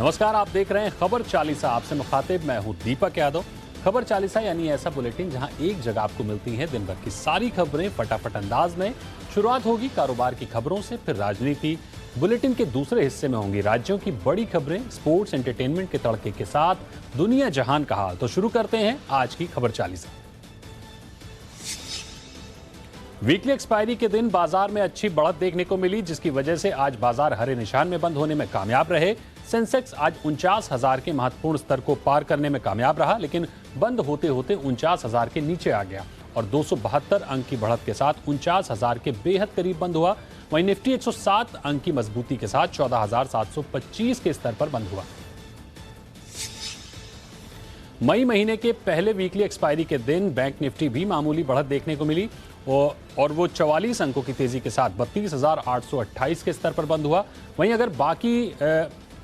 नमस्कार, आप देख रहे हैं खबर चालीसा। आपसे मुखातिब मैं हूं दीपक यादव। खबर चालीसा यानी ऐसा बुलेटिन जहां एक जगह आपको मिलती हैं दिन भर की सारी खबरें फटाफट अंदाज में। शुरुआत होगी कारोबार की खबरों से, फिर राजनीति। बुलेटिन के दूसरे हिस्से में होंगी राज्यों की बड़ी खबरें, स्पोर्ट्स, एंटरटेनमेंट के तड़के के साथ दुनिया जहान का हाल। तो शुरू करते हैं आज की खबर चालीसा। वीकली एक्सपायरी के दिन बाजार में अच्छी बढ़त देखने को मिली, जिसकी वजह से आज बाजार हरे निशान में बंद होने में कामयाब रहे। सेंसेक्स आज 49,000 के महत्वपूर्ण स्तर को पार करने में कामयाब रहा, लेकिन बंद होते होते 49,000 के नीचे आ गया और 272 अंक की बढ़त के साथ 49,000 के बेहद करीब बंद हुआ। वहीं निफ्टी 107 अंक की मजबूती के साथ 14,725 के स्तर पर बंद हुआ। मई महीने के पहले वीकली एक्सपायरी के दिन बैंक निफ्टी भी मामूली बढ़त देखने को मिली और वो 44 अंकों की तेजी के साथ 32,828 के स्तर पर बंद हुआ। वहीं अगर बाकी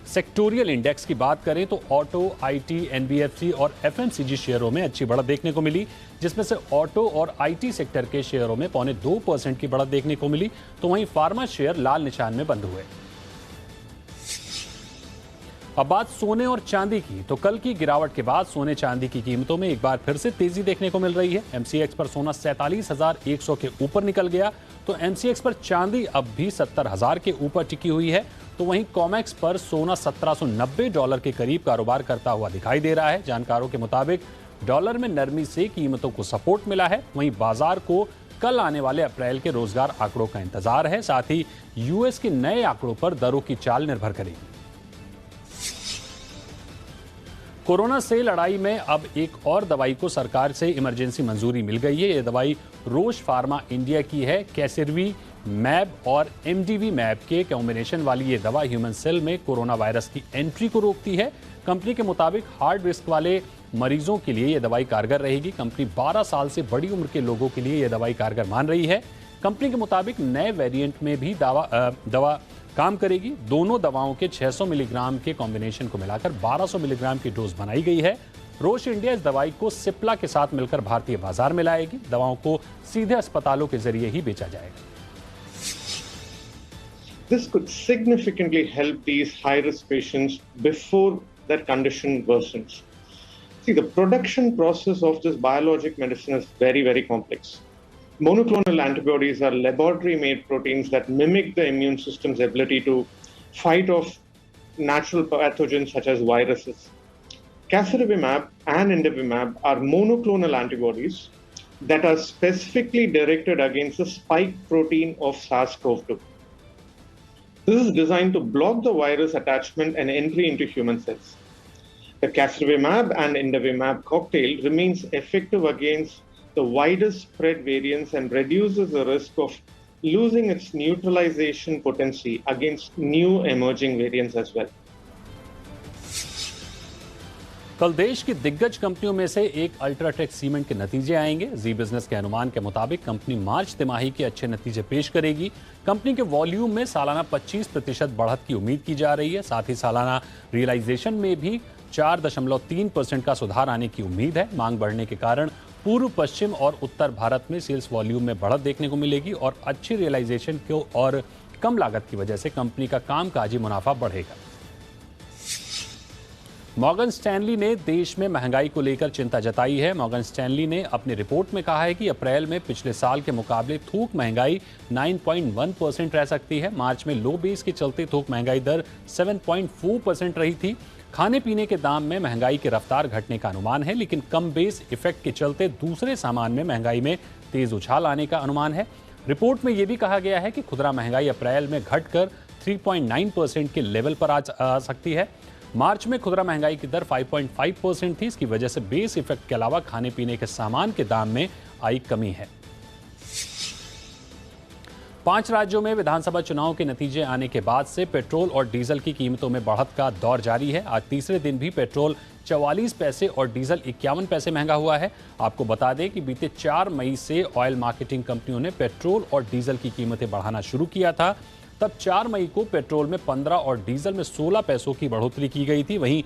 सेक्टोरियल इंडेक्स की बात करें तो ऑटो, आईटी, एनबीएफसी और एफएमसीजी शेयरों में अच्छी बढ़त देखने को मिली, जिसमें से ऑटो और आईटी सेक्टर के शेयरों में 0.25% की बढ़त देखने को मिली, तो वहीं फार्मा शेयर लाल निशान में बंद हुए। अब बात सोने और चांदी की, तो कल की गिरावट के बाद सोने चांदी की कीमतों में एक बार फिर से तेजी देखने को मिल रही है। एमसीएक्स पर सोना 47,100 के ऊपर निकल गया, तो एमसीएक्स पर चांदी अब भी 70,000 के ऊपर टिकी हुई है। तो वहीं कॉमेक्स पर सोना $1790 के करीब कारोबार करता हुआ दिखाई दे रहा है। जानकारों के मुताबिक डॉलर में नरमी से कीमतों को सपोर्ट मिला है। वहीं बाजार को कल आने वाले अप्रैल के रोजगार आंकड़ों का इंतजार है। साथ ही यूएस के नए आंकड़ों पर दरों की चाल निर्भर करेगी। कोरोना से लड़ाई में अब एक और दवाई को सरकार से इमरजेंसी मंजूरी मिल गई है। ये दवाई रोश फार्मा इंडिया की है। कैसिरवी मैब और एमडीवी मैब के कॉम्बिनेशन वाली ये दवा ह्यूमन सेल में कोरोना वायरस की एंट्री को रोकती है। कंपनी के मुताबिक हार्ड रिस्क वाले मरीजों के लिए यह दवाई कारगर रहेगी। कंपनी 12 साल से बड़ी उम्र के लोगों के लिए यह दवाई कारगर मान रही है। कंपनी के मुताबिक नए वेरिएंट में भी दवा काम करेगी। दोनों दवाओं के 600 मिलीग्राम के कॉम्बिनेशन को मिलाकर 1200 मिलीग्राम की डोज बनाई गई है। रोश इंडिया इस दवाई को सिप्ला के साथ मिलकर भारतीय बाजार में लाएगी। दवाओं को सीधे अस्पतालों के जरिए ही बेचा जाएगा। This could significantly help these high-risk patients before their condition worsens. See, the production process of this biologic medicine is very, very complex. Monoclonal antibodies are laboratory-made proteins that mimic the immune system's ability to fight off natural pathogens such as viruses. Casirivimab and Indivimab are monoclonal antibodies that are specifically directed against the spike protein of SARS-CoV-2. This is designed to block the virus attachment and entry into human cells. The Casirivimab and Indivimab cocktail remains effective against the widest spread variants and reduces the risk of losing its neutralization potency against new emerging variants as well. कल देश की दिग्गज कंपनियों में से एक UltraTech cement के नतीजे आएंगे। जी बिजनेस के अनुमान के मुताबिक कंपनी मार्च तिमाही के अच्छे नतीजे पेश करेगी। कंपनी के वॉल्यूम में सालाना 25% बढ़त की उम्मीद की जा रही है। साथ ही सालाना रियलाइजेशन में भी 4.3% का सुधार आने की उम्मीद है। मांग बढ़ने के कारण पूर्व, पश्चिम और उत्तर भारत में सेल्स वॉल्यूम में बढ़त देखने को मिलेगी और अच्छी रियलाइजेशन को और कम लागत की वजह से कंपनी का कामकाजी मुनाफा बढ़ेगा। मॉर्गन स्टैनली ने देश में महंगाई को लेकर चिंता जताई है। मॉर्गन स्टैनली ने अपनी रिपोर्ट में कहा है कि अप्रैल में पिछले साल के मुकाबले थोक महंगाई 9.1% रह सकती है। मार्च में लो बेस के चलते थोक महंगाई दर 7.4% रही थी। खाने पीने के दाम में महंगाई की रफ्तार घटने का अनुमान है, लेकिन कम बेस इफेक्ट के चलते दूसरे सामान में महंगाई में तेज उछाल आने का अनुमान है। रिपोर्ट में यह भी कहा गया है कि खुदरा महंगाई अप्रैल में घटकर 3.9% के लेवल पर आ सकती है। मार्च में खुदरा महंगाई की दर 5.5% थी। इसकी वजह से बेस इफेक्ट के अलावा खाने पीने के सामान के दाम में आई कमी है। 5 राज्यों में विधानसभा चुनाव के नतीजे आने के बाद से पेट्रोल और डीजल की कीमतों में बढ़त का दौर जारी है। आज तीसरे दिन भी पेट्रोल 44 पैसे और डीजल 51 पैसे महंगा हुआ है। आपको बता दें कि बीते 4 मई से ऑयल मार्केटिंग कंपनियों ने पेट्रोल और डीजल की कीमतें बढ़ाना शुरू किया था। तब 4 मई को पेट्रोल में 15 और डीजल में 16 पैसों की बढ़ोतरी की गई थी। वहीं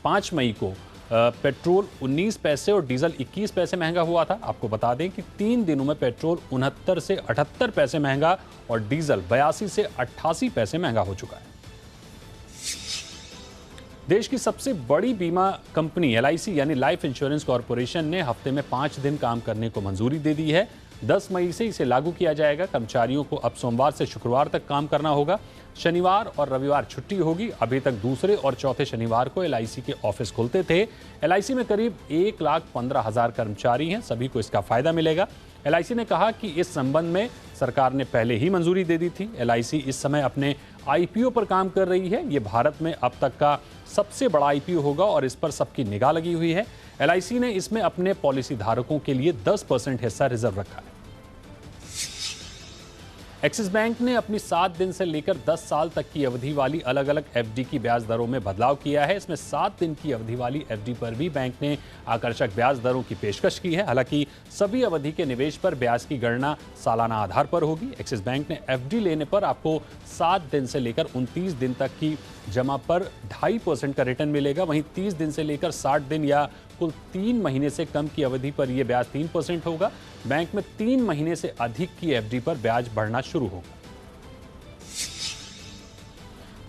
5 मई को पेट्रोल 19 पैसे और डीजल 21 पैसे महंगा हुआ था। आपको बता दें कि 3 दिनों में पेट्रोल 69 से 78 पैसे महंगा और डीजल 82 से 88 पैसे महंगा हो चुका है। देश की सबसे बड़ी बीमा कंपनी एलआईसी यानी लाइफ इंश्योरेंस कॉरपोरेशन ने हफ्ते में 5 दिन काम करने को मंजूरी दे दी है। 10 मई से इसे लागू किया जाएगा। कर्मचारियों को अब सोमवार से शुक्रवार तक काम करना होगा। शनिवार और रविवार छुट्टी होगी। अभी तक दूसरे और चौथे शनिवार को एलआईसी के ऑफिस खुलते थे। एलआईसी में करीब 1,15,000 कर्मचारी हैं। सभी को इसका फायदा मिलेगा। एलआईसी ने कहा कि इस संबंध में सरकार ने पहले ही मंजूरी दे दी थी। एलआईसी इस समय अपने आईपीओ पर काम कर रही है। ये भारत में अब तक का सबसे बड़ा आईपीओ होगा और इस पर सबकी निगाह लगी हुई है। एलआईसी ने इसमें अपने पॉलिसी धारकों के लिए 10% हिस्सा रिजर्व रखा है। एक्सिस बैंक ने अपनी 7 दिन से लेकर 10 साल तक की अवधि वाली अलग अलग एफडी की ब्याज दरों में बदलाव किया है। इसमें 7 दिन की अवधि वाली एफडी पर भी बैंक ने आकर्षक ब्याज दरों की पेशकश की है। हालांकि सभी अवधि के निवेश पर ब्याज की गणना सालाना आधार पर होगी। एक्सिस बैंक ने एफडी लेने पर आपको 7 दिन से लेकर 29 दिन तक की जमा पर 2.5% का रिटर्न मिलेगा। वहीं 30 दिन से लेकर 60 दिन या कुल 3 महीने से कम की अवधि पर यह ब्याज 3% होगा। बैंक में 3 महीने से अधिक की एफडी पर ब्याज बढ़ना शुरू होगा।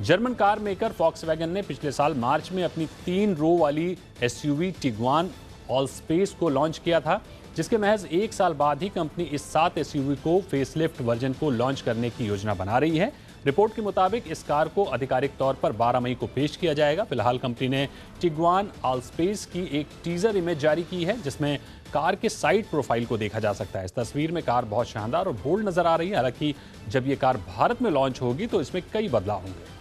जर्मन कार मेकर फॉक्सवैगन ने पिछले साल मार्च में अपनी 3 रो वाली एसयूवी टिग्वान ऑलस्पेस को लॉन्च किया था, जिसके महज 1 साल बाद ही कंपनी इस 7 एसयूवी को फेसलिफ्ट वर्जन को लॉन्च करने की योजना बना रही है। रिपोर्ट के मुताबिक इस कार को आधिकारिक तौर पर 12 मई को पेश किया जाएगा। फिलहाल कंपनी ने टिग्वान ऑलस्पेस की एक टीजर इमेज जारी की है, जिसमें कार के साइड प्रोफाइल को देखा जा सकता है। इस तस्वीर में कार बहुत शानदार और बोल्ड नजर आ रही है। हालांकि जब ये कार भारत में लॉन्च होगी तो इसमें कई बदलाव होंगे।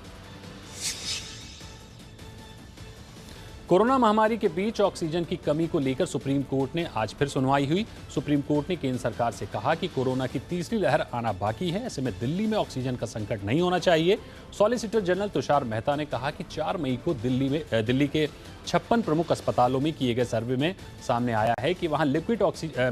कोरोना महामारी के बीच ऑक्सीजन की कमी को लेकर सुप्रीम कोर्ट ने आज फिर सुनवाई हुई। सुप्रीम कोर्ट ने केंद्र सरकार से कहा कि कोरोना की तीसरी लहर आना बाकी है। ऐसे में दिल्ली में ऑक्सीजन का संकट नहीं होना चाहिए। सॉलिसिटर जनरल तुषार मेहता ने कहा कि 4 मई को दिल्ली के 56 प्रमुख अस्पतालों में किए गए सर्वे में सामने आया है कि वहां लिक्विड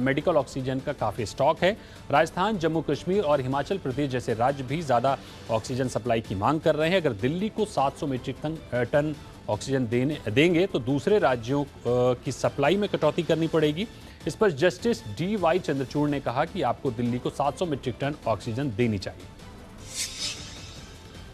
मेडिकल ऑक्सीजन का काफ़ी स्टॉक है। राजस्थान, जम्मू कश्मीर और हिमाचल प्रदेश जैसे राज्य भी ज़्यादा ऑक्सीजन सप्लाई की मांग कर रहे हैं। अगर दिल्ली को 700 मीट्रिक टन ऑक्सीजन देंगे तो दूसरे राज्यों की सप्लाई में कटौती करनी पड़ेगी। इस पर जस्टिस DY चंद्रचूड़ ने कहा कि आपको दिल्ली को 700 मीट्रिक टन ऑक्सीजन देनी चाहिए।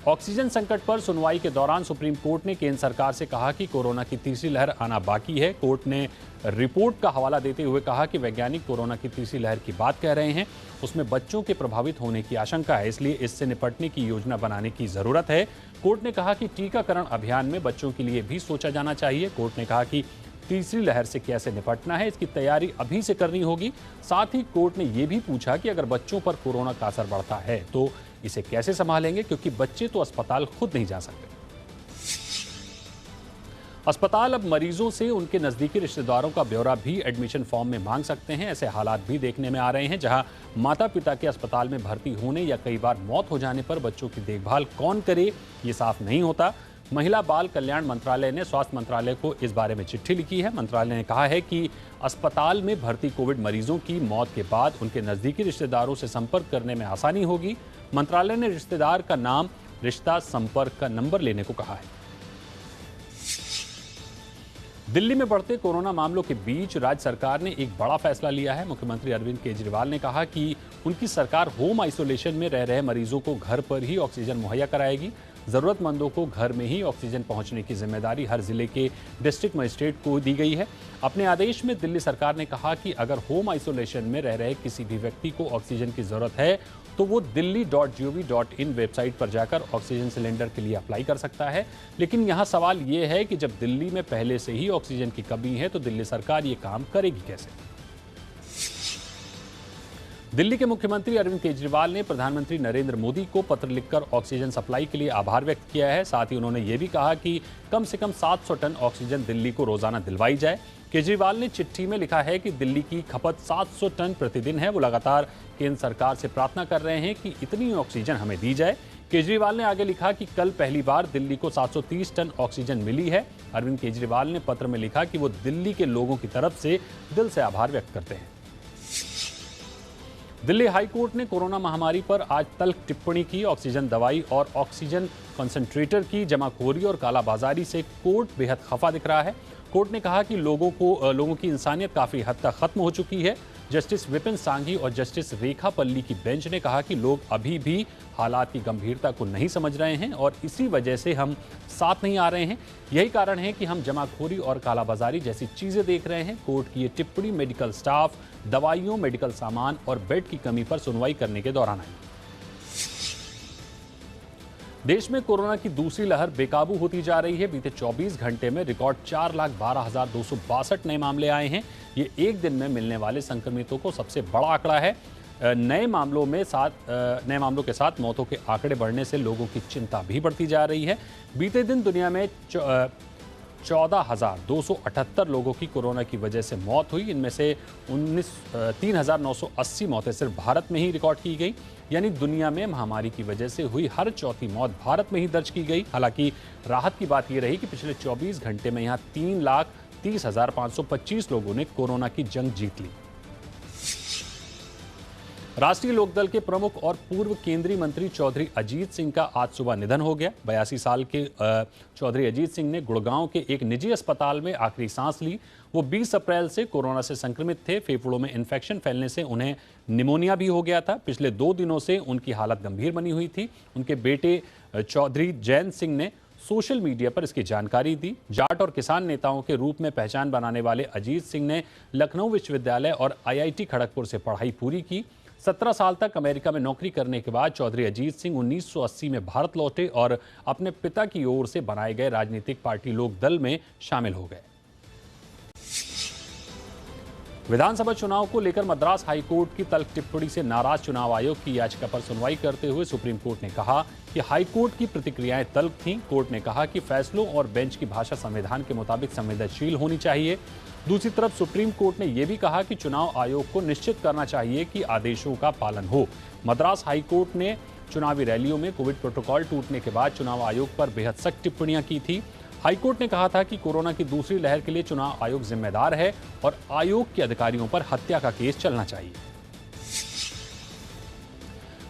ऑक्सीजन संकट पर सुनवाई के दौरान सुप्रीम कोर्ट ने केंद्र सरकार से कहा कि कोरोना की तीसरी लहर आना बाकी है। कोर्ट ने रिपोर्ट का हवाला देते हुए कहा कि वैज्ञानिक कोरोना की तीसरी लहर की बात कह रहे हैं, उसमें बच्चों के प्रभावित होने की आशंका है, इसलिए इससे निपटने की योजना बनाने की जरूरत है। कोर्ट ने कहा कि टीकाकरण अभियान में बच्चों के लिए भी सोचा जाना चाहिए। कोर्ट ने कहा कि तीसरी लहर से कैसे निपटना है, इसकी तैयारी अभी से करनी होगी। साथ ही कोर्ट ने यह भी पूछा कि अगर बच्चों पर कोरोना का असर बढ़ता है तो इसे कैसे संभालेंगे, क्योंकि बच्चे तो अस्पताल खुद नहीं जा सकते। अस्पताल अब मरीजों से उनके नजदीकी रिश्तेदारों का ब्यौरा भी एडमिशन फॉर्म में मांग सकते हैं। ऐसे हालात भी देखने में आ रहे हैं जहां माता पिता के अस्पताल में भर्ती होने या कई बार मौत हो जाने पर बच्चों की देखभाल कौन करे, ये साफ नहीं होता। महिला बाल कल्याण मंत्रालय ने स्वास्थ्य मंत्रालय को इस बारे में चिट्ठी लिखी है। मंत्रालय ने कहा है कि अस्पताल में भर्ती कोविड मरीजों की मौत के बाद उनके नजदीकी रिश्तेदारों से संपर्क करने में आसानी होगी। मंत्रालय ने रिश्तेदार का नाम, रिश्ता, संपर्क का नंबर लेने को कहा है। दिल्ली में बढ़ते कोरोना मामलों के बीच राज्य सरकार ने एक बड़ा फैसला लिया है। मुख्यमंत्री अरविंद केजरीवाल ने कहा कि उनकी सरकार होम आइसोलेशन में रह रहे मरीजों को घर पर ही ऑक्सीजन मुहैया कराएगी। जरूरतमंदों को घर में ही ऑक्सीजन पहुंचने की जिम्मेदारी हर जिले के डिस्ट्रिक्ट मजिस्ट्रेट को दी गई है। अपने आदेश में दिल्ली सरकार ने कहा कि अगर होम आइसोलेशन में रह रहे किसी भी व्यक्ति को ऑक्सीजन की जरूरत है तो वो delhi.gov.in वेबसाइट पर जाकर ऑक्सीजन सिलेंडर के लिए अप्लाई कर सकता है। लेकिन यहाँ सवाल ये है कि जब दिल्ली में पहले से ही ऑक्सीजन की कमी है तो दिल्ली सरकार ये काम करेगी कैसे? दिल्ली के मुख्यमंत्री अरविंद केजरीवाल ने प्रधानमंत्री नरेंद्र मोदी को पत्र लिखकर ऑक्सीजन सप्लाई के लिए आभार व्यक्त किया है। साथ ही उन्होंने ये भी कहा कि कम से कम 700 टन ऑक्सीजन दिल्ली को रोजाना दिलवाई जाए। केजरीवाल ने चिट्ठी में लिखा है कि दिल्ली की खपत 700 टन प्रतिदिन है। वो लगातार केंद्र सरकार से प्रार्थना कर रहे हैं कि इतनी ऑक्सीजन हमें दी जाए। केजरीवाल ने आगे लिखा कि कल पहली बार दिल्ली को 730 टन ऑक्सीजन मिली है। अरविंद केजरीवाल ने पत्र में लिखा कि वो दिल्ली के लोगों की तरफ से दिल से आभार व्यक्त करते हैं। दिल्ली हाईकोर्ट ने कोरोना महामारी पर आज तल्ख टिप्पणी की। ऑक्सीजन दवाई और ऑक्सीजन कंसंट्रेटर की जमाखोरी और कालाबाजारी से कोर्ट बेहद खफा दिख रहा है। कोर्ट ने कहा कि लोगों की इंसानियत काफ़ी हद तक खत्म हो चुकी है। जस्टिस विपिन सांघी और जस्टिस रेखा पल्ली की बेंच ने कहा कि लोग अभी भी हालात की गंभीरता को नहीं समझ रहे हैं और इसी वजह से हम साथ नहीं आ रहे हैं। यही कारण है कि हम जमाखोरी और कालाबाजारी जैसी चीजें देख रहे हैं। कोर्ट की ये टिप्पणी मेडिकल स्टाफ, दवाइयों, मेडिकल सामान और बेड की कमी पर सुनवाई करने के दौरान आई। देश में कोरोना की दूसरी लहर बेकाबू होती जा रही है। बीते 24 घंटे में रिकॉर्ड 4,12,262 नए मामले आए हैं। ये एक दिन में मिलने वाले संक्रमितों को सबसे बड़ा आंकड़ा है। नए मामलों के साथ मौतों के आंकड़े बढ़ने से लोगों की चिंता भी बढ़ती जा रही है। बीते दिन दुनिया में 14,278 लोगों की कोरोना की वजह से मौत हुई। इनमें से 3,980 मौतें सिर्फ भारत में ही रिकॉर्ड की गई, यानी दुनिया में महामारी की वजह से हुई हर चौथी मौत भारत में ही दर्ज की गई। हालांकि राहत की बात यह रही कि पिछले 24 घंटे में यहां 3,30,525 लोगों ने कोरोना की जंग जीत ली। राष्ट्रीय लोकदल के प्रमुख और पूर्व केंद्रीय मंत्री चौधरी अजीत सिंह का आज सुबह निधन हो गया। 82 साल के चौधरी अजीत सिंह ने गुड़गांव के एक निजी अस्पताल में आखिरी सांस ली। वो 20 अप्रैल से कोरोना से संक्रमित थे। फेफड़ों में इन्फेक्शन फैलने से उन्हें निमोनिया भी हो गया था। पिछले 2 दिनों से उनकी हालत गंभीर बनी हुई थी। उनके बेटे चौधरी जैन सिंह ने सोशल मीडिया पर इसकी जानकारी दी। जाट और किसान नेताओं के रूप में पहचान बनाने वाले अजीत सिंह ने लखनऊ विश्वविद्यालय और IIT खड़गपुर से पढ़ाई पूरी की। 17 साल तक अमेरिका में नौकरी करने के बाद चौधरी अजीत सिंह 1980 में भारत लौटे और अपने पिता की ओर से बनाए गए राजनीतिक पार्टी लोकदल में शामिल हो गए। विधानसभा चुनाव को लेकर मद्रास हाईकोर्ट की तल्ख टिप्पणी से नाराज चुनाव आयोग की याचिका पर सुनवाई करते हुए सुप्रीम कोर्ट ने कहा कि हाईकोर्ट की प्रतिक्रियाएं तल्ख थीं। कोर्ट ने कहा कि फैसलों और बेंच की भाषा संविधान के मुताबिक संवेदनशील होनी चाहिए। दूसरी तरफ सुप्रीम कोर्ट ने यह भी कहा कि चुनाव आयोग को निश्चित करना चाहिए कि आदेशों का पालन हो। मद्रास हाईकोर्ट ने चुनावी रैलियों में कोविड प्रोटोकॉल टूटने के बाद चुनाव आयोग पर बेहद सख्त टिप्पणियां की थी। हाईकोर्ट ने कहा था कि कोरोना की दूसरी लहर के लिए चुनाव आयोग जिम्मेदार है और आयोग के अधिकारियों पर हत्या का केस चलना चाहिए।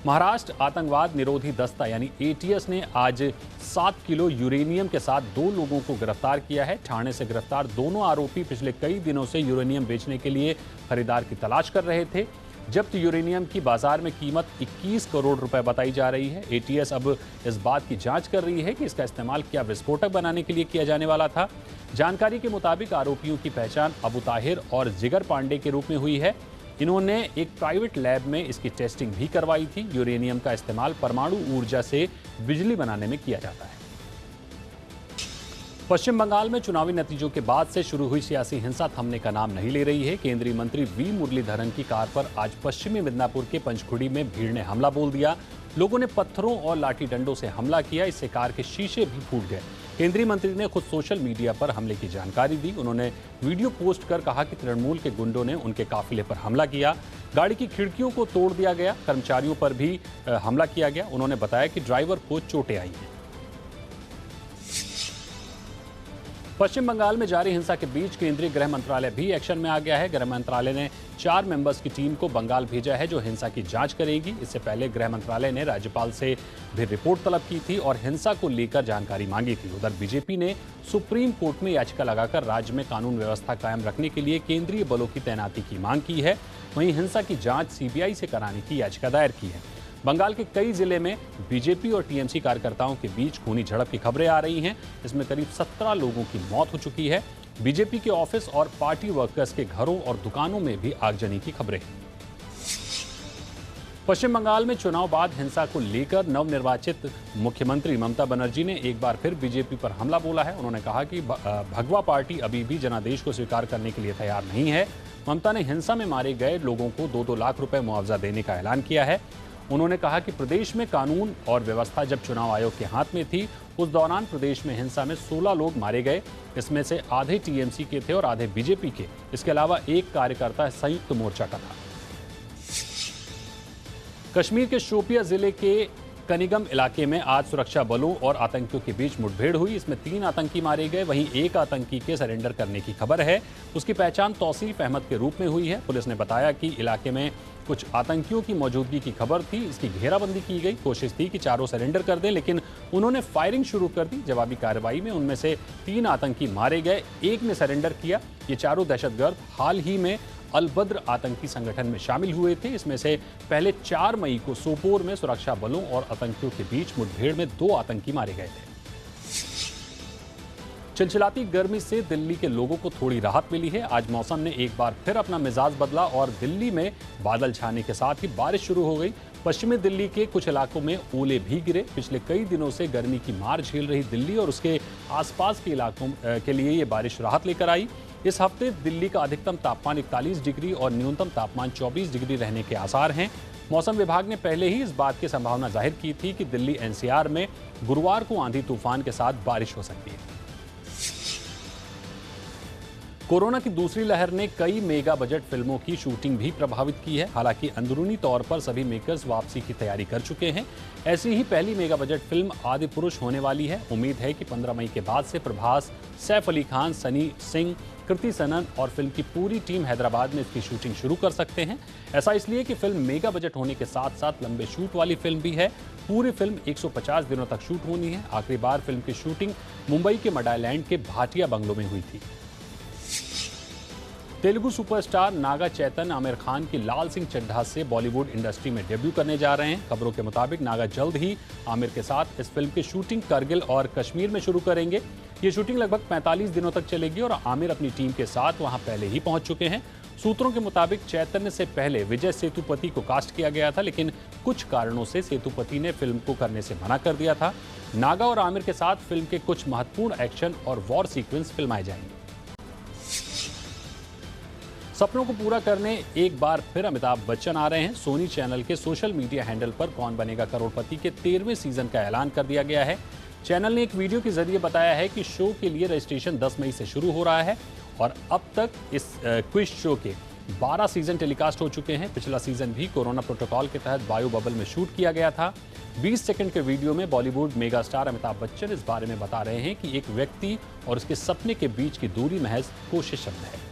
महाराष्ट्र आतंकवाद निरोधी दस्ता यानी ATS ने आज 7 किलो यूरेनियम के साथ 2 लोगों को गिरफ्तार किया है। ठाणे से गिरफ्तार दोनों आरोपी पिछले कई दिनों से यूरेनियम बेचने के लिए खरीदार की तलाश कर रहे थे। जब्त यूरेनियम की बाजार में कीमत 21 करोड़ रुपए बताई जा रही है। ATS अब इस बात की जांच कर रही है कि इसका इस्तेमाल क्या विस्फोटक बनाने के लिए किया जाने वाला था। जानकारी के मुताबिक आरोपियों की पहचान अबू ताहिर और जिगर पांडे के रूप में हुई है। इन्होंने एक प्राइवेट लैब में इसकी टेस्टिंग भी करवाई थी। यूरेनियम का इस्तेमाल परमाणु ऊर्जा से बिजली बनाने में किया जाता है। पश्चिम बंगाल में चुनावी नतीजों के बाद से शुरू हुई सियासी हिंसा थमने का नाम नहीं ले रही है। केंद्रीय मंत्री वी मुरलीधरन की कार पर आज पश्चिमी मिदनापुर के पंचखुड़ी में भीड़ ने हमला बोल दिया। लोगों ने पत्थरों और लाठी डंडों से हमला किया। इससे कार के शीशे भी फूट गए। केंद्रीय मंत्री ने खुद सोशल मीडिया पर हमले की जानकारी दी। उन्होंने वीडियो पोस्ट कर कहा कि तृणमूल के गुंडों ने उनके काफिले पर हमला किया। गाड़ी की खिड़कियों को तोड़ दिया गया। कर्मचारियों पर भी हमला किया गया। उन्होंने बताया कि ड्राइवर को चोटें आई हैं। पश्चिम बंगाल में जारी हिंसा के बीच केंद्रीय गृह मंत्रालय भी एक्शन में आ गया है। गृह मंत्रालय ने 4 मेंबर्स की टीम को बंगाल भेजा है जो हिंसा की जांच करेगी। इससे पहले गृह मंत्रालय ने राज्यपाल से भी रिपोर्ट तलब की थी और हिंसा को लेकर जानकारी मांगी थी। उधर बीजेपी ने सुप्रीम कोर्ट में याचिका लगाकर राज्य में कानून व्यवस्था कायम रखने के लिए केंद्रीय बलों की तैनाती की मांग की है। वहीं हिंसा की जांच CBI से कराने की याचिका दायर की है। बंगाल के कई जिले में बीजेपी और TMC कार्यकर्ताओं के बीच खूनी झड़प की खबरें आ रही हैं। इसमें करीब 17 लोगों की मौत हो चुकी है। बीजेपी के ऑफिस और पार्टी वर्कर्स के घरों और दुकानों में भी आगजनी की खबरें हैं। पश्चिम बंगाल में चुनाव बाद हिंसा को लेकर नवनिर्वाचित मुख्यमंत्री ममता बनर्जी ने एक बार फिर बीजेपी पर हमला बोला है। उन्होंने कहा कि भगवा पार्टी अभी भी जनादेश को स्वीकार करने के लिए तैयार नहीं है। ममता ने हिंसा में मारे गए लोगों को 2-2 लाख रुपए मुआवजा देने का ऐलान किया है। उन्होंने कहा कि प्रदेश में कानून और व्यवस्था जब चुनाव आयोग के हाथ में थी उस दौरान प्रदेश में हिंसा में 16 लोग मारे गए। इसमें से आधे TMC के थे और आधे बीजेपी के। इसके अलावा एक कार्यकर्ता संयुक्त मोर्चा का था। कश्मीर के शोपिया जिले के कनिगम इलाके में आज सुरक्षा बलों और आतंकियों के बीच मुठभेड़ हुई। इसमें 3 आतंकी मारे गए। वहीं एक आतंकी के सरेंडर करने की खबर है। उसकी पहचान तौसीफ अहमद के रूप में हुई है। पुलिस ने बताया कि इलाके में कुछ आतंकियों की मौजूदगी की खबर थी। इसकी घेराबंदी की गई। कोशिश थी कि चारों सरेंडर कर दें, लेकिन उन्होंने फायरिंग शुरू कर दी। जवाबी कार्रवाई में उनमें से 3 आतंकी मारे गए। एक ने सरेंडर किया। ये चारों दहशतगर्द हाल ही में अल-बद्र आतंकी संगठन में शामिल हुए थे। इसमें से पहले 4 मई को सोपोर में सुरक्षा बलों और आतंकियों के बीच मुठभेड़ में 2 आतंकी मारे गए थे। चिलचिलाती गर्मी से दिल्ली के लोगों को थोड़ी राहत मिली है। आज मौसम ने एक बार फिर अपना मिजाज बदला और दिल्ली में बादल छाने के साथ ही बारिश शुरू हो गई। पश्चिमी दिल्ली के कुछ इलाकों में ओले भी गिरे। पिछले कई दिनों से गर्मी की मार झेल रही दिल्ली और उसके आसपास के इलाकों के लिए ये बारिश राहत लेकर आई। इस हफ्ते दिल्ली का अधिकतम तापमान 41 डिग्री और न्यूनतम तापमान 24 डिग्री रहने के आसार हैं। मौसम विभाग ने पहले ही इस बात की संभावना जाहिर की थी कि दिल्ली एनसीआर में गुरुवार को आंधी तूफान के साथ बारिश हो सकती है। कोरोना की दूसरी लहर ने कई मेगा बजट फिल्मों की शूटिंग भी प्रभावित की है। हालांकि अंदरूनी तौर पर सभी मेकर्स वापसी की तैयारी कर चुके हैं। ऐसी ही पहली मेगा बजट फिल्म आदिपुरुष होने वाली है। उम्मीद है कि 15 मई के बाद से प्रभास, सैफ अली खान, सनी सिंह, कृति सनन और फिल्म की पूरी टीम हैदराबाद में इसकी शूटिंग शुरू कर सकते हैं। ऐसा इसलिए कि फिल्म मेगा बजट होने के साथ साथ लंबे शूट वाली फिल्म भी है। पूरी फिल्म 150 दिनों तक शूट होनी है। आखिरी बार फिल्म की शूटिंग मुंबई के मडालैंड के भाटिया बंगलों में हुई थी। तेलुगु सुपरस्टार नागा चैतन्य आमिर खान की लाल सिंह चड्ढा से बॉलीवुड इंडस्ट्री में डेब्यू करने जा रहे हैं। खबरों के मुताबिक नागा जल्द ही आमिर के साथ इस फिल्म की शूटिंग करगिल और कश्मीर में शुरू करेंगे। ये शूटिंग लगभग 45 दिनों तक चलेगी और आमिर अपनी टीम के साथ वहां पहले ही पहुंच चुके हैं। सूत्रों के मुताबिक चैतन्य से पहले विजय सेतुपति को कास्ट किया गया था, लेकिन कुछ कारणों से सेतुपति ने फिल्म को करने से मना कर दिया था। नागा और आमिर के साथ फिल्म के कुछ महत्वपूर्ण एक्शन और वॉर सीक्वेंस फिल्माए जाएंगे। सपनों को पूरा करने एक बार फिर अमिताभ बच्चन आ रहे हैं। सोनी चैनल के सोशल मीडिया हैंडल पर कौन बनेगा करोड़पति के 13वें सीजन का ऐलान कर दिया गया है। चैनल ने एक वीडियो के जरिए बताया है कि शो के लिए रजिस्ट्रेशन 10 मई से शुरू हो रहा है और अब तक इस क्विज शो के 12 सीजन टेलीकास्ट हो चुके हैं। पिछला सीजन भी कोरोना प्रोटोकॉल के तहत बायो बबल में शूट किया गया था। 20 सेकंड के वीडियो में बॉलीवुड मेगा स्टार अमिताभ बच्चन इस बारे में बता रहे हैं कि एक व्यक्ति और उसके सपने के बीच की दूरी महज कोशिश शब्द है।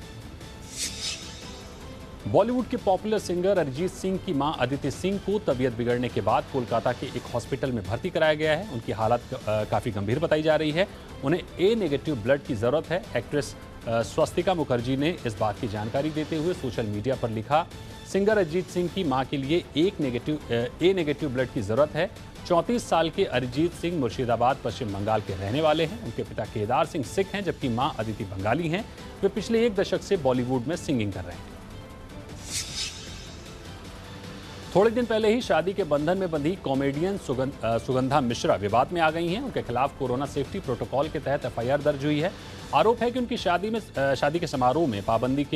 बॉलीवुड के पॉपुलर सिंगर अरिजीत सिंह की मां अदिति सिंह को तबीयत बिगड़ने के बाद कोलकाता के एक हॉस्पिटल में भर्ती कराया गया है। उनकी हालत काफ़ी गंभीर बताई जा रही है। उन्हें ए नेगेटिव ब्लड की ज़रूरत है। एक्ट्रेस स्वस्तिका मुखर्जी ने इस बात की जानकारी देते हुए सोशल मीडिया पर लिखा, सिंगर अरिजीत सिंह की मां के लिए ए नेगेटिव ब्लड की ज़रूरत है। 34 साल के अरिजीत सिंह मुर्शिदाबाद पश्चिम बंगाल के रहने वाले हैं। उनके पिता केदार सिंह सिख हैं जबकि मां अदिति बंगाली हैं। वे पिछले 1 दशक से बॉलीवुड में सिंगिंग कर रहे हैं। थोड़े दिन पहले ही शादी के बंधन में बंधी कॉमेडियन सुगंधा मिश्रा विवाद में आ गई हैं। उनके खिलाफ कोरोना सेफ्टी प्रोटोकॉल के तहत एफआईआर दर्ज हुई है। आरोप है कि उनकी शादी के समारोह में पाबंदी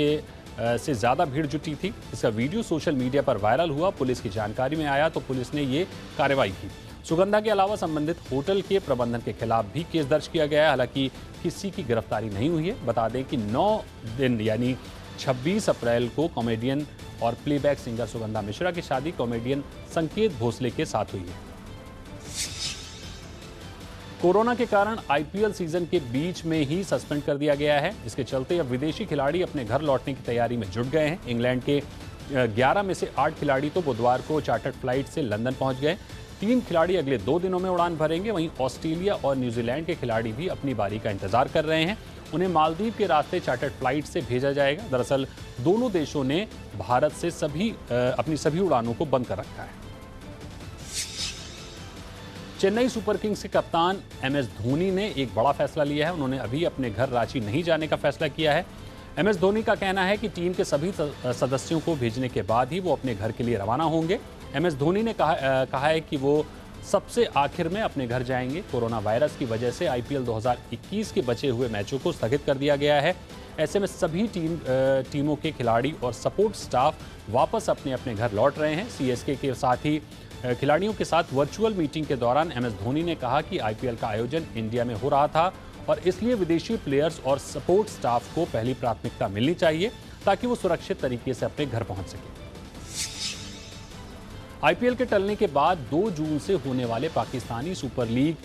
से ज़्यादा भीड़ जुटी थी। इसका वीडियो सोशल मीडिया पर वायरल हुआ। पुलिस की जानकारी में आया तो पुलिस ने ये कार्रवाई की। सुगंधा के अलावा संबंधित होटल के प्रबंधन के खिलाफ भी केस दर्ज किया गया है। हालांकि किसी की गिरफ्तारी नहीं हुई है। बता दें कि 9 दिन यानी 26 अप्रैल को कॉमेडियन और प्लेबैक सिंगर सुगंधा मिश्रा की शादी कॉमेडियन संकेत भोसले के साथ हुई है। कोरोना के कारण आईपीएल सीजन के बीच में ही सस्पेंड कर दिया गया है। इसके चलते अब विदेशी खिलाड़ी अपने घर लौटने की तैयारी में जुट गए हैं। इंग्लैंड के 11 में से 8 खिलाड़ी तो बुधवार को चार्टर्ड फ्लाइट से लंदन पहुंच गए। 3 खिलाड़ी अगले 2 दिनों में उड़ान भरेंगे। वहीं ऑस्ट्रेलिया और न्यूजीलैंड के खिलाड़ी भी अपनी बारी का इंतजार कर रहे हैं। उन्हें मालदीव के रास्ते चार्टर्ड फ्लाइट से भेजा जाएगा। दरअसल दोनों देशों ने भारत से अपनी सभी उड़ानों को बंद कर रखा है। चेन्नई सुपर किंग्स के कप्तान एमएस धोनी ने एक बड़ा फैसला लिया है। उन्होंने अभी अपने घर रांची नहीं जाने का फैसला किया है। एमएस धोनी का कहना है कि टीम के सभी सदस्यों को भेजने के बाद ही वो अपने घर के लिए रवाना होंगे। एमएस धोनी ने कहा है कि वो सबसे आखिर में अपने घर जाएंगे। कोरोना वायरस की वजह से आईपीएल 2021 के बचे हुए मैचों को स्थगित कर दिया गया है। ऐसे में सभी टीमों के खिलाड़ी और सपोर्ट स्टाफ वापस अपने अपने घर लौट रहे हैं। सीएसके के साथ ही खिलाड़ियों के साथ वर्चुअल मीटिंग के दौरान एमएस धोनी ने कहा कि आईपीएल का आयोजन इंडिया में हो रहा था और इसलिए विदेशी प्लेयर्स और सपोर्ट स्टाफ को पहली प्राथमिकता मिलनी चाहिए ताकि वो सुरक्षित तरीके से अपने घर पहुंच सके। आईपीएल के टलने के बाद 2 जून से होने वाले पाकिस्तानी सुपर लीग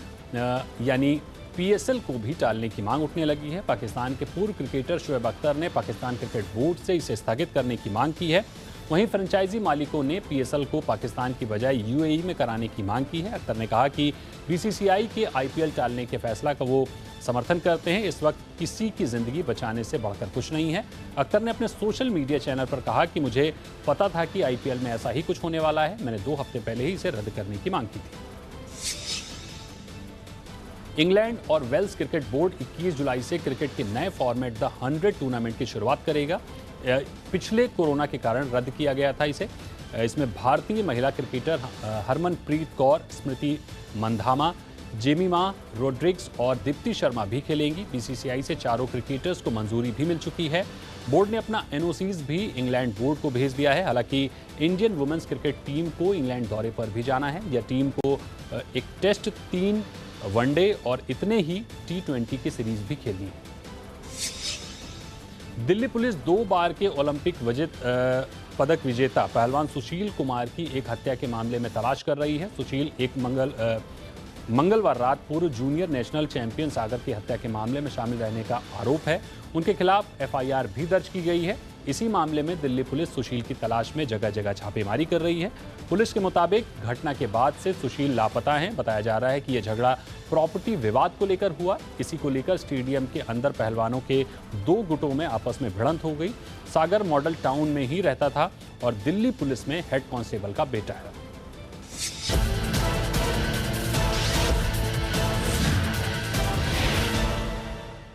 यानी पीएसएल को भी टालने की मांग उठने लगी है। पाकिस्तान के पूर्व क्रिकेटर शोएब अख्तर ने पाकिस्तान क्रिकेट बोर्ड से इसे स्थगित करने की मांग की है। वहीं फ्रेंचाइजी मालिकों ने पीएसएल को पाकिस्तान की बजाय यूएई में कराने की मांग की है। अख्तर ने कहा कि बीसीसीआई के आईपीएल टालने के फैसला का वो समर्थन करते हैं। इस वक्त किसी की जिंदगी बचाने से बढ़कर कुछ नहीं है। अख्तर ने अपने सोशल मीडिया चैनल पर कहा कि मुझे पता था कि आईपीएल में ऐसा ही कुछ होने वाला है। मैंने 2 हफ्ते पहले ही इसे रद्द करने की मांग की थी। इंग्लैंड और वेल्स क्रिकेट बोर्ड 21 जुलाई से क्रिकेट के नए फॉर्मेट द 100 टूर्नामेंट की शुरुआत करेगा। पिछले कोरोना के कारण रद्द किया गया था इसे। इसमें भारतीय महिला cricketer Harmanpreet Kaur, Smriti Mandhana, Jemimah Rodrigues और दीप्ति शर्मा भी खेलेंगी। बीसीसीआई से चारों क्रिकेटर्स को मंजूरी भी मिल चुकी है। बोर्ड ने अपना एनओसीज भी इंग्लैंड बोर्ड को भेज दिया है। हालांकि इंडियन वुमेन्स क्रिकेट टीम को इंग्लैंड दौरे पर भी जाना है। यह टीम को एक टेस्ट, 3 वनडे और इतने ही T20 की सीरीज भी खेलनी है। दिल्ली पुलिस 2 बार के ओलंपिक पदक विजेता पहलवान सुशील कुमार की एक हत्या के मामले में तलाश कर रही है। सुशील एक मंगलवार रात पूर्व जूनियर नेशनल चैंपियन सागर की हत्या के मामले में शामिल रहने का आरोप है। उनके खिलाफ एफआईआर भी दर्ज की गई है। इसी मामले में दिल्ली पुलिस सुशील की तलाश में जगह जगह छापेमारी कर रही है। पुलिस के मुताबिक घटना के बाद से सुशील लापता हैं। बताया जा रहा है कि यह झगड़ा प्रॉपर्टी विवाद को लेकर हुआ। इसी को लेकर स्टेडियम के अंदर पहलवानों के 2 गुटों में आपस में भिड़ंत हो गई। सागर मॉडल टाउन में ही रहता था और दिल्ली पुलिस में हेड कांस्टेबल का बेटा है।